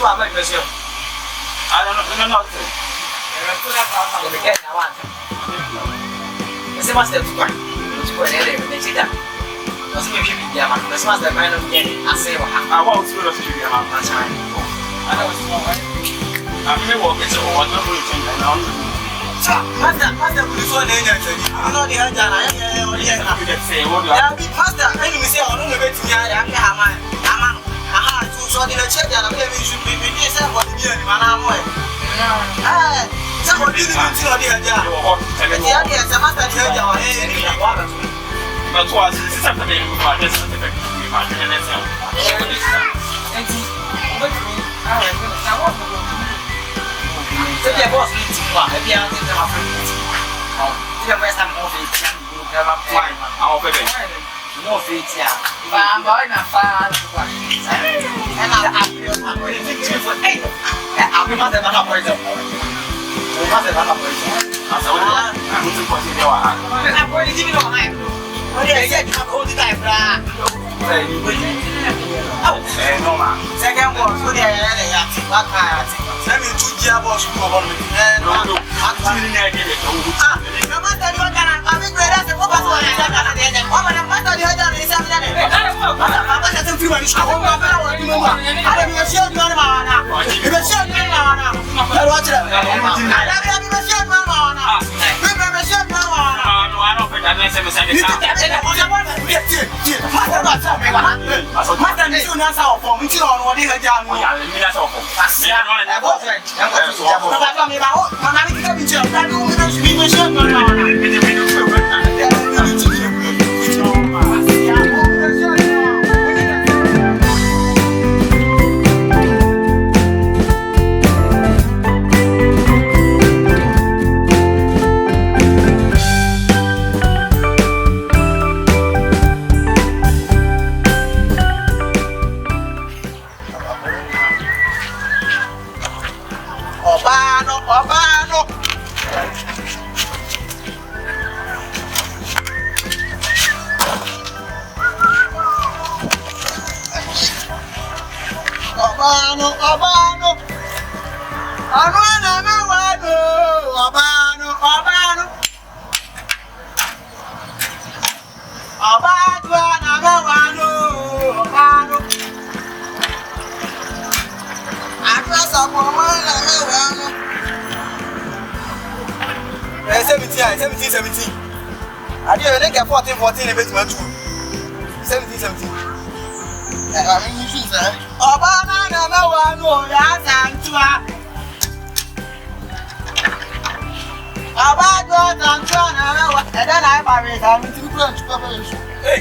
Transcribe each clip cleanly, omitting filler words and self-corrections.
you are my monsieur. I don't know. The guy I want. The master to find. To go there, they see that. Was it you be a man? The master man of getting a say, I want to go to the Machanic. I know it's more. I'm here walking so what not going to change. Master, we saw the energy. I know the hand. I say, what do I be? Master, and we say, I'm going to get to Yaman. Aha, so the check that I'm going to be this what the year, man. Somebody didn't tell the idea. And the idea is a master here. But what is something about this? No feet, yeah. I'm going to find and I'll be for 8. I'll be mother than operator. Mother than operator. I'm going to put it on. I'm going to give it on. What did I say? I'm going to die, brah. Oh, no, man. Second one, so they are what I tell me 2 years was for me. No, I'm doing it. No matter what, I'm in great as a woman. I didn't get 14, a bit much. 17. I mean, you see, sir. Obana, no, that's Antua. About Antua, and then I married her to go to preparation. Hey,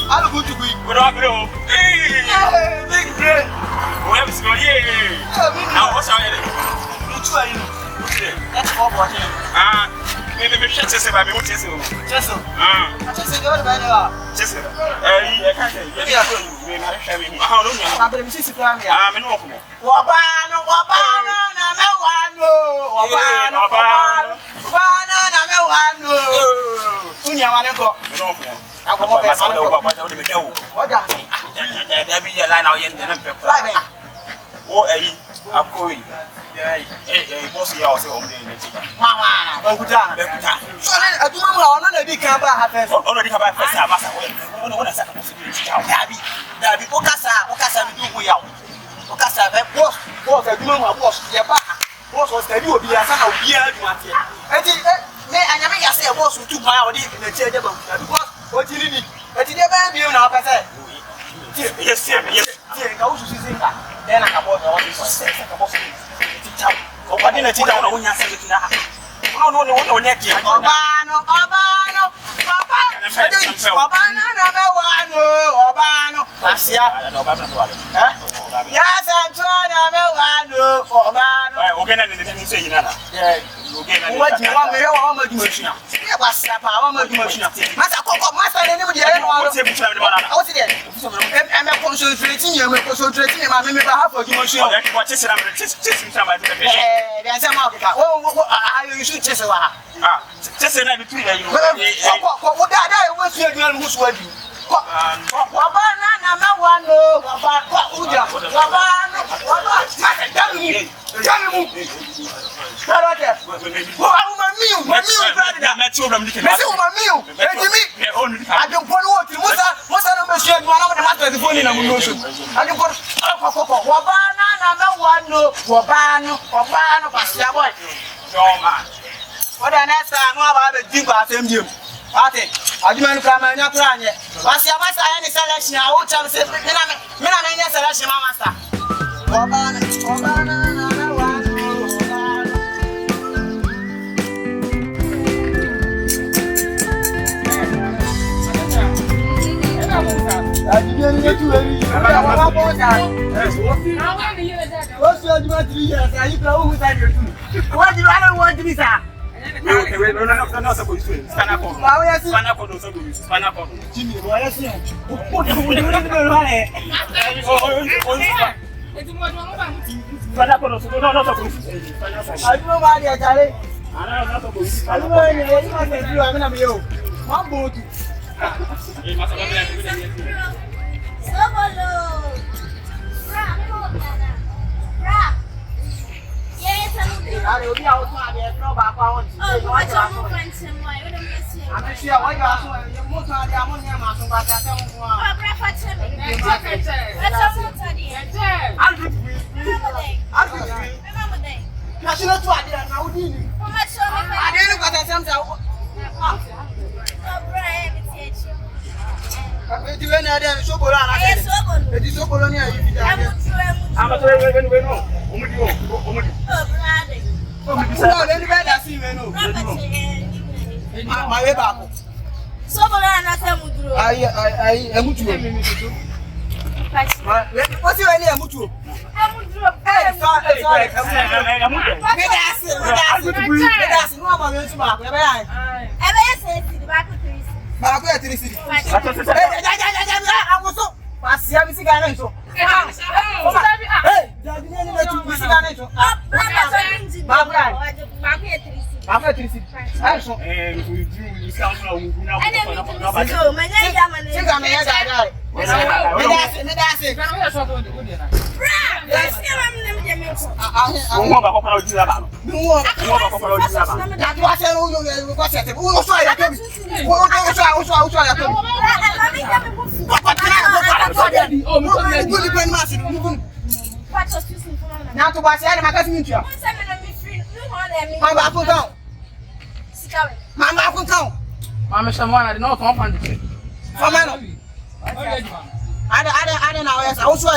I'm good to be. Good afternoon. Hey, big friend. Where's your year? Now, what's our that's 414. Maybe we should just say, I'm going to say, just so. Just say, you're the better. Just say, I can't say, how long have you been sitting down here? I'm in Oakland. Wabano, hey, boss, you also on the Mama, don't put down. So I do not know the camera happens already have a first time. What is that? Dabi, Okasa, we out. Okasa, boss, I do not boss, your back. Boss was the new be a son of beer. I never say a boss with 2 miles in the chair because what you need. But you never be on our person. Yes, I was using that. Then I got what is said about it. What did I tell you when you said it now? No, next year. Obano, yes, I'm trying to Obano. Okay, I didn't say that. What do you want me to do? What's up? I want to do. Master, I'm a concentrating, I'm concentrating, I'm a half of you. What is it? I'm just you should just another 3 days. What I was your girl who's working. What the next time I have a drink at MDM? Ate, adimanu kama nya kura anye. Wasi amasa ya ni selection a wo cham se me na nya selection ma master. Obana na wa. Adimanu nya tu eri. Wa bo sa. What's your 3 years? Are you going to you? What do you want to be, sir? No, so good. Stand up. Stand up. Stand up. Jimmy, what is it? What do you do? Stand up. I don't know why you're telling. I don't know I'm going to you. One boat. Yes, I'm going to no back on. Oh, what's your friend? I'm sure what you are doing. You're more than the ammonia, but I don't want to breakfast. National Twadi and Naudini. I didn't got a sense of my way back. So, I am with you. What's your name? Mama, someone I don't know. I don't know. Yes, I also I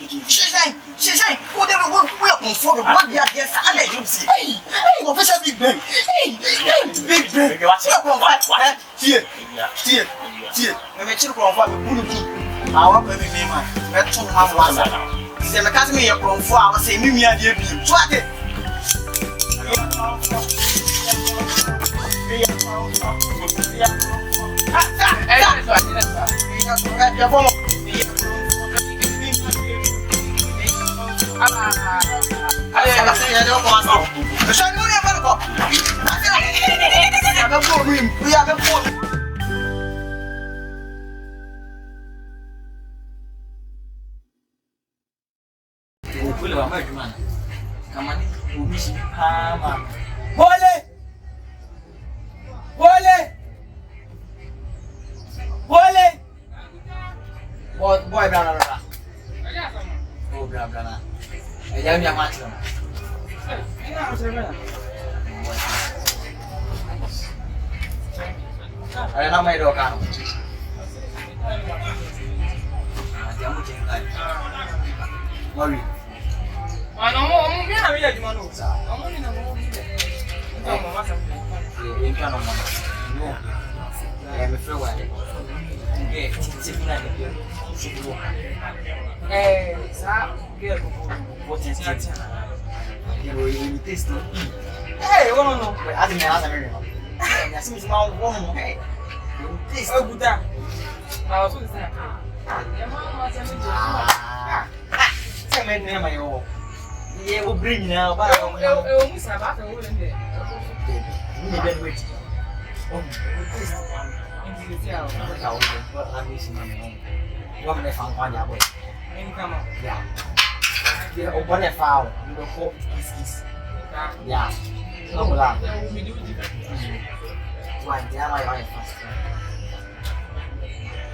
She say, what they we are for what they are yes, and they see. Hey, official big bang. Hey, big bang. What? Here. Me chill from what we put. Our baby man. Me too have one. Say me catch me here from for I say me dey be. What it? Boy, blah. Oh, blah. Jangan dia macam. Ada nama itu kan? Dia mau cengkai. Mari. Kamu biar dia di mana? Kamu ni nama dia. Itu mama sampai. Ini kan nama. Ini. Me feel what? Okay, sebenarnya dia. Sa que você está eu imitei isso eu não a minha nada mesmo assim me mal bom eu imitei eu buta mas você está você me nem mais eu e eu brinco não para eu me sabe eu lembro me bem muito Woman they found one boy. Come on. Yeah. The open a foul. You know, hope is. Yeah. No, lah. One, yeah, my wife first.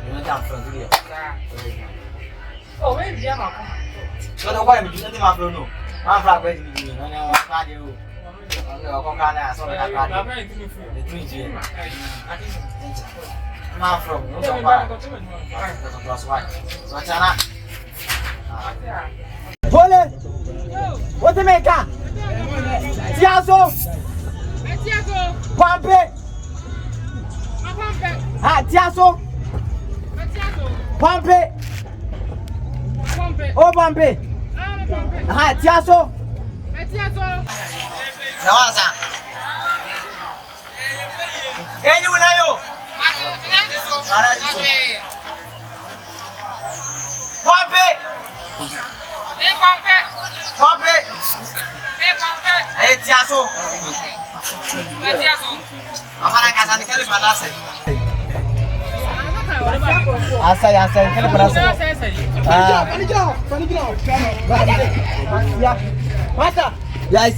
You know, jump from the oh, maybe I'm not. So, the wife, you didn't have to know. I'm not ready to be. I know what you do. I'm going to so that I'm the twins here. I'm from Olha! Você me cá! Tiago! Pampe! Ah, Tiago! Pampe! Oh, Pampe! Ah, Tiago! Nossa! Ele unayo! Pampe! Eh, Tiago! Amara casa ni kele balase. Asai kele balase. Ah, pani grau. Ya. Mata. Yes.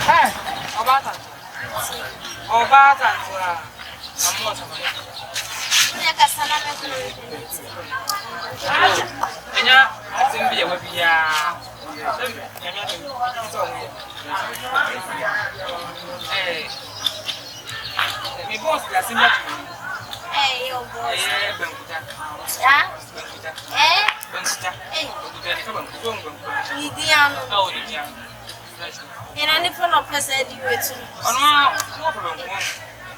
Hey. Oh, bad and I'm not. Yeah, salad. Yeah, I think we will be hey, we both got similar to you. Hey, your boy. Yeah, Benkuta. Yeah? Benkuta. Benkuta. Hey. Indiana. Oh, Indiana. And I never know person you it. Oh, no problem.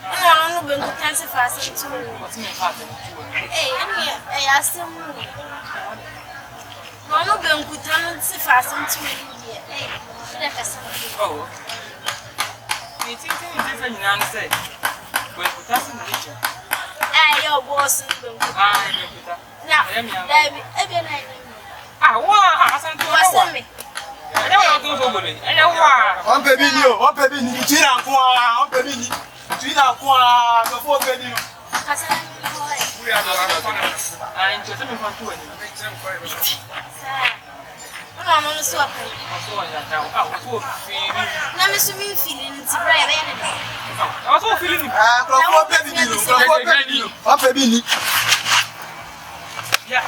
No, Benkuta is fast too. What's my father? Hey, I asked him. No, Benkuta is fast too. Hey, oh. You think it's a young say? Benkuta is in the picture. Your boss. Now, what's me? I don't know what to do. I know why. One baby, between one baby, between before baby. We are I'm just a man to it. I'm on the swap. Now, Mr. feeling it's brave. I was all feeling one baby. Yeah.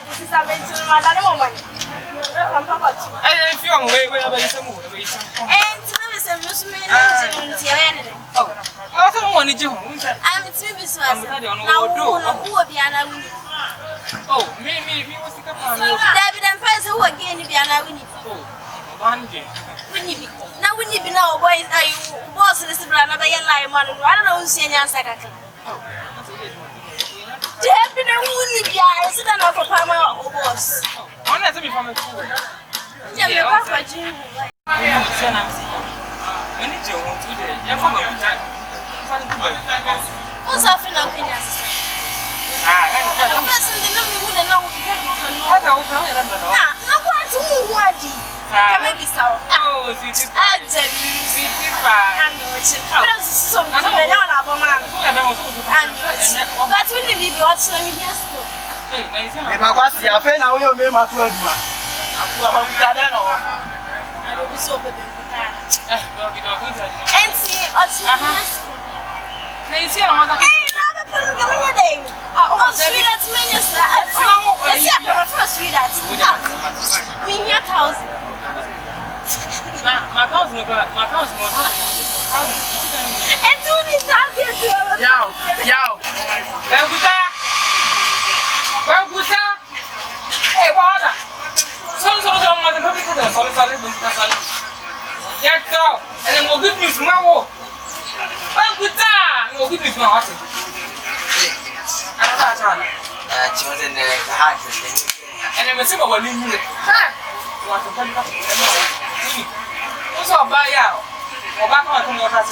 This is a mental matter. I feel wherever you move. And to Muslim, I don't want to do. I'm a TV source. Now, who will be an oh, me was the couple. David and Price who again be an winning. Oh, one day. Now, when you be now, boys, are you boss this brand of a lie? I don't know who's in your second. Do you have been a wounded guy? Sit down for Palmer or boss. I'm not from a fool. Yeah, you're back for Jim. I need you today. You're from a time. What's happening up in your sister? The person didn't know me wouldn't know. I don't know. No, what to maybe so. Oh, it's I tell you, I'm not so much. I'm not a man. But when you be watching me, yes. If I was the affair, now you'll be my friend. So, and see, Hey, see, I'm not a day. Oh, sweet at minister. First, sweet at me, your house. My cousin, and do this out here. Yo, Benkuta. Hey, Wahala. Solid. Yeah, go. And then we'll give you some more. Benkuta. We'll give you some more. And then we'll see what we're doing. What's up, Baya? Or back on the water.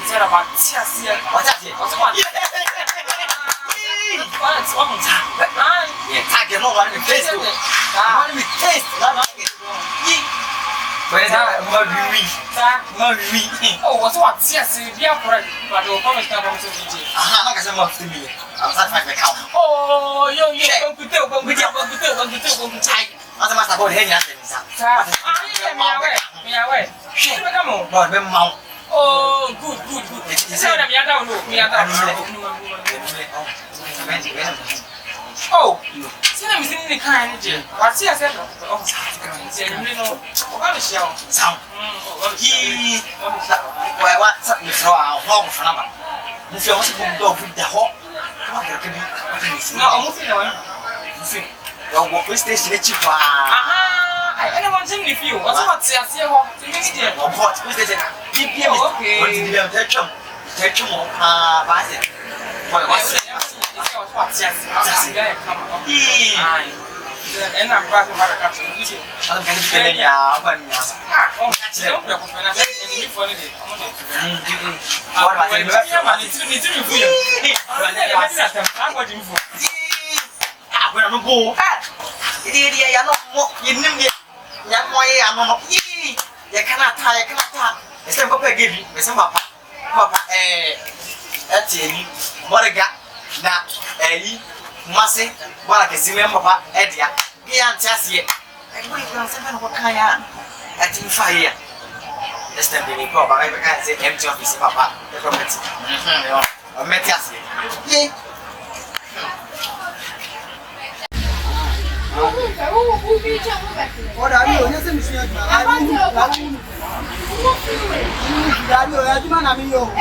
Instead of a tear, what's that? What's one? What's one time? I get no one in face. One with taste. Where's that? Oh, what's what? Yes, we are correct. But you'll promise to come to me. I'm not going to me. I'm satisfied with count. Oh, you don't put up with your tight. As a master, go ahead and answer. Come on, Lord, be mount. Oh, good. So, I'm down. Oh, see, I'm sitting in the car. What's your set? Oh, sound. He what's up? You throw out home for number. You feel what's going to go with the hole? No, I'm moving on. Your police station is cheap. I don't want to leave you. What's what? See, I see a walk. What? Police station. Keep you okay. Take you more. What's it? What's it? And I'm back to my country. I'm going to be there. But oh, that's it. I'm going to be funny. I'm going to go. You know, you young boy, I'm not. You cannot tie. It's time to give you some papa. That's it. What I got. That Masi, wala kesime papa edia. Gia antiasie. Egbo ikran se no kan ya. Ati fa here. Next time they go ba can say empty office papa the property. Yo. O metiasie. Ye. Ora yo nyese mishia juma. Awu. Ya yo ya juma na mi yo.